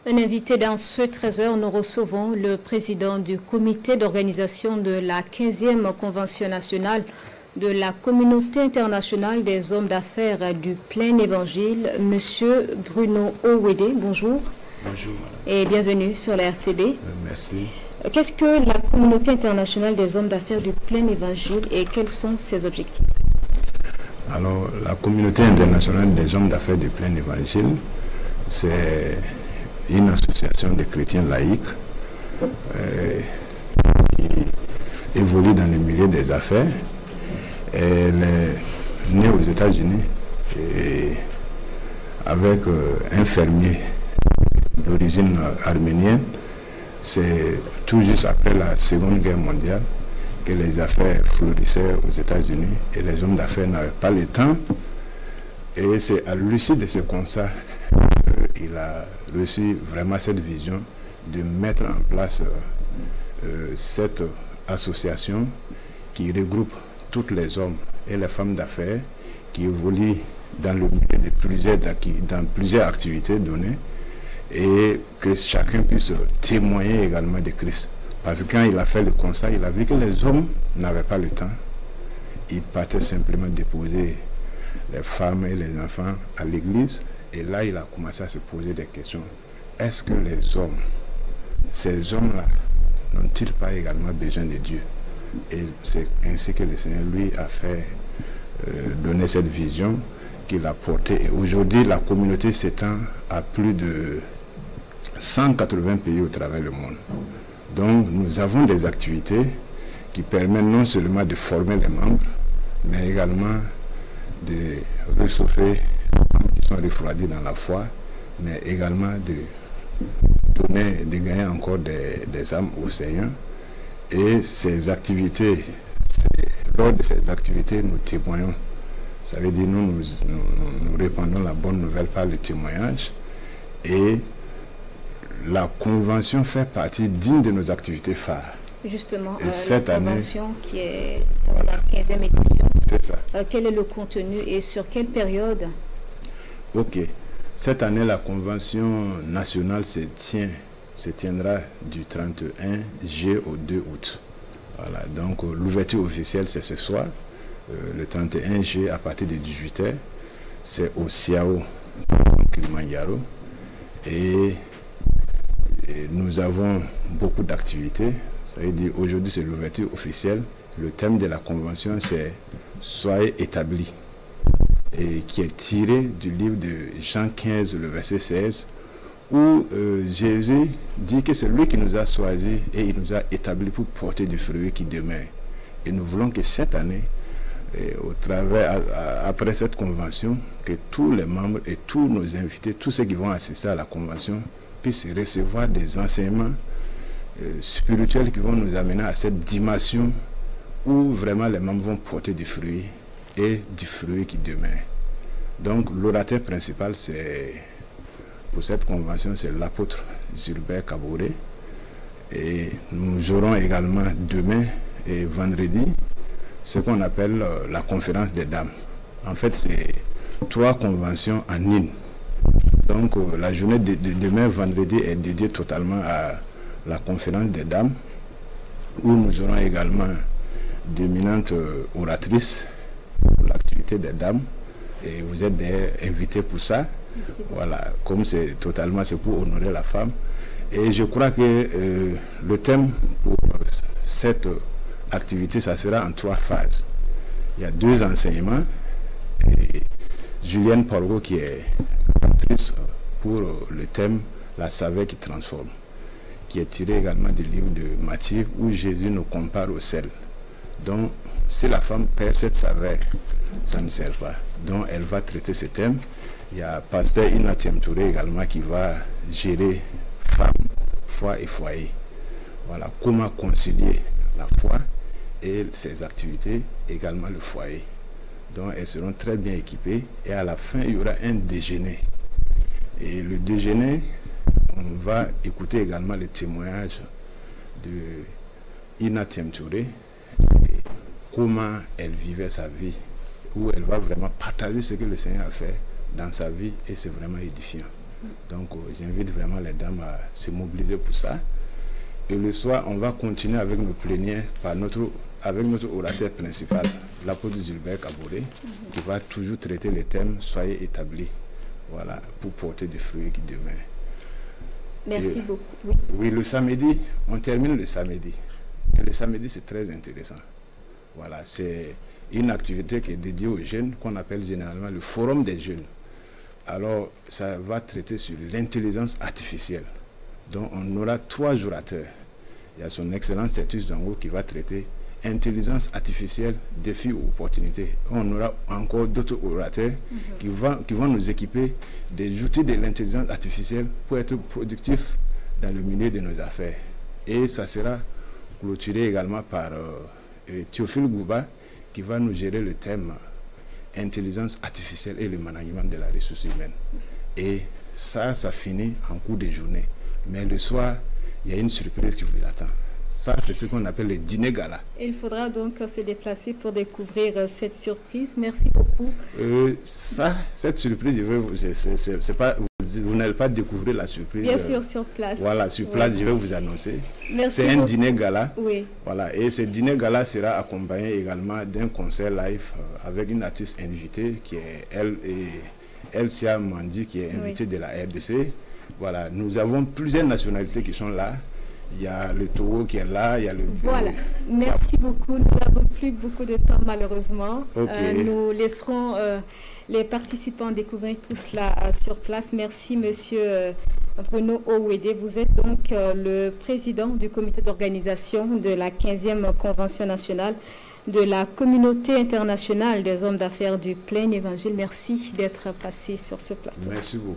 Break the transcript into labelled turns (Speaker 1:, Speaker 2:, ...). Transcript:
Speaker 1: Un invité dans ce 13h, nous recevons le président du comité d'organisation de la 15e Convention nationale de la communauté internationale des hommes d'affaires du plein évangile, M. Bruno Owede. Bonjour.
Speaker 2: Bonjour.
Speaker 1: Et bienvenue sur la RTB.
Speaker 2: Merci.
Speaker 1: Qu'est-ce que la communauté internationale des hommes d'affaires du plein évangile et quels sont ses objectifs?
Speaker 2: Alors, la communauté internationale des hommes d'affaires du plein évangile, c'est une association de chrétiens laïcs qui évolue dans le milieu des affaires. Elle est née aux États-Unis avec un fermier d'origine arménienne. C'est tout juste après la Seconde Guerre mondiale que les affaires fleurissaient aux États-Unis et les hommes d'affaires n'avaient pas le temps. Et c'est à l'issue de ce constat qu'il a reçu vraiment cette vision de mettre en place cette association qui regroupe tous les hommes et les femmes d'affaires qui évoluent dans le milieu de dans plusieurs activités données et que chacun puisse témoigner également de Christ. Parce que quand il a fait le constat, il a vu que les hommes n'avaient pas le temps. Ils partaient simplement déposer les femmes et les enfants à l'église. Et là, il a commencé à se poser des questions. Est-ce que les hommes, ces hommes-là, n'ont-ils pas également besoin de Dieu? Et c'est ainsi que le Seigneur, lui, a fait donner cette vision qu'il a portée. Et aujourd'hui, la communauté s'étend à plus de 180 pays au travers le monde. Donc, nous avons des activités qui permettent non seulement de former les membres, mais également de réchauffer les membres qui sont refroidis dans la foi, mais également de gagner encore des âmes au Seigneur. Et ces activités, lors de ces activités, nous témoignons. Ça veut dire nous répandons la bonne nouvelle par le témoignage. Et la convention fait partie d'une de nos activités phares.
Speaker 1: Justement,
Speaker 2: et cette
Speaker 1: la convention qui est dans sa 15e édition.
Speaker 2: C'est ça.
Speaker 1: Quel est le contenu et sur quelle période?
Speaker 2: Ok. Cette année, la convention nationale se tiendra du 31 juillet au 2 août. Voilà. Donc, l'ouverture officielle, c'est ce soir, le 31 juillet, à partir de 18h. C'est au Siao, Kilimanjaro. Et nous avons beaucoup d'activités. Ça veut dire aujourd'hui c'est l'ouverture officielle. Le thème de la convention c'est « Soyez établis » et qui est tiré du livre de Jean 15, le verset 16, où Jésus dit que c'est lui qui nous a choisis et il nous a établis pour porter du fruit qui demeure. Et nous voulons que cette année, après cette convention, que tous les membres et tous nos invités, tous ceux qui vont assister à la convention, puissent recevoir des enseignements spirituels qui vont nous amener à cette dimension où vraiment les membres vont porter du fruit et du fruit qui demeure. Donc l'orateur principal pour cette convention, c'est l'apôtre Zulbert Kaboré. Et nous aurons également demain et vendredi ce qu'on appelle la conférence des dames. En fait, c'est 3 conventions en une. Donc la journée de demain, vendredi, est dédiée totalement à la conférence des dames, où nous aurons également d'éminentes oratrices pour l'activité des dames. Et vous êtes invités pour ça. Voilà, comme c'est pour honorer la femme. Et je crois que le thème pour cette activité, ça sera en 3 phases. Il y a 2 enseignements. Et Julienne Porgo qui est actrice pour le thème La saveur qui transforme, qui est tiré également du livre de Matthieu où Jésus nous compare au sel. Donc, si la femme perd cette saveur, ça ne sert pas. Donc, elle va traiter ce thème. Il y a pasteur Inatiem Touré également qui va gérer femme, foi et foyer. Voilà, comment concilier la foi et ses activités, également le foyer. Donc, elles seront très bien équipées. Et à la fin, il y aura un déjeuner. Et le déjeuner, on va écouter également le témoignage de Inatiem Touré, comment elle vivait sa vie, où elle va vraiment partager ce que le Seigneur a fait dans sa vie, et c'est vraiment édifiant. Donc j'invite vraiment les dames à se mobiliser pour ça. Et le soir, on va continuer avec nos plénières avec notre orateur principal, l'apôtre Gilbert Kaboré, qui va toujours traiter les thèmes « Soyez établis ». Voilà, pour porter des fruits qui demain.
Speaker 1: Merci beaucoup.
Speaker 2: Oui, le samedi, on termine le samedi. Et le samedi, c'est très intéressant. Voilà, c'est une activité qui est dédiée aux jeunes, qu'on appelle généralement le Forum des jeunes. Alors, ça va traiter sur l'intelligence artificielle. Donc, on aura 3 orateurs. Il y a son Excellence Tertus Dango qui va traiter intelligence artificielle, défis ou opportunités. On aura encore d'autres orateurs qui vont nous équiper des outils de l'intelligence artificielle pour être productifs dans le milieu de nos affaires. Et ça sera clôturé également par Théophile Gouba qui va nous gérer le thème intelligence artificielle et le management de la ressource humaine. Et ça finit en cours de journée. Mais le soir, il y a une surprise qui vous attend. Ça, c'est ce qu'on appelle le dîner gala.
Speaker 1: Il faudra donc se déplacer pour découvrir cette surprise. Merci beaucoup.
Speaker 2: Cette surprise, vous n'allez pas découvrir la surprise.
Speaker 1: Bien sûr, sur place.
Speaker 2: Voilà, sur place, je vais vous annoncer.
Speaker 1: Merci.
Speaker 2: C'est un dîner gala.
Speaker 1: Oui.
Speaker 2: Voilà, et ce dîner gala sera accompagné également d'un concert live avec une artiste invitée qui est Elsia Mandi, qui est invitée de la RDC. Voilà, nous avons plusieurs nationalités qui sont là. Il y a le Togo qui est là, il y a le...
Speaker 1: Voilà, merci beaucoup. Nous n'avons plus beaucoup de temps malheureusement. Nous laisserons les participants découvrir tout cela sur place. Merci monsieur Bruno Owede. Vous êtes donc le président du comité d'organisation de la 15e Convention nationale de la communauté internationale des hommes d'affaires du plein évangile. Merci d'être passé sur ce plateau.
Speaker 2: Merci beaucoup.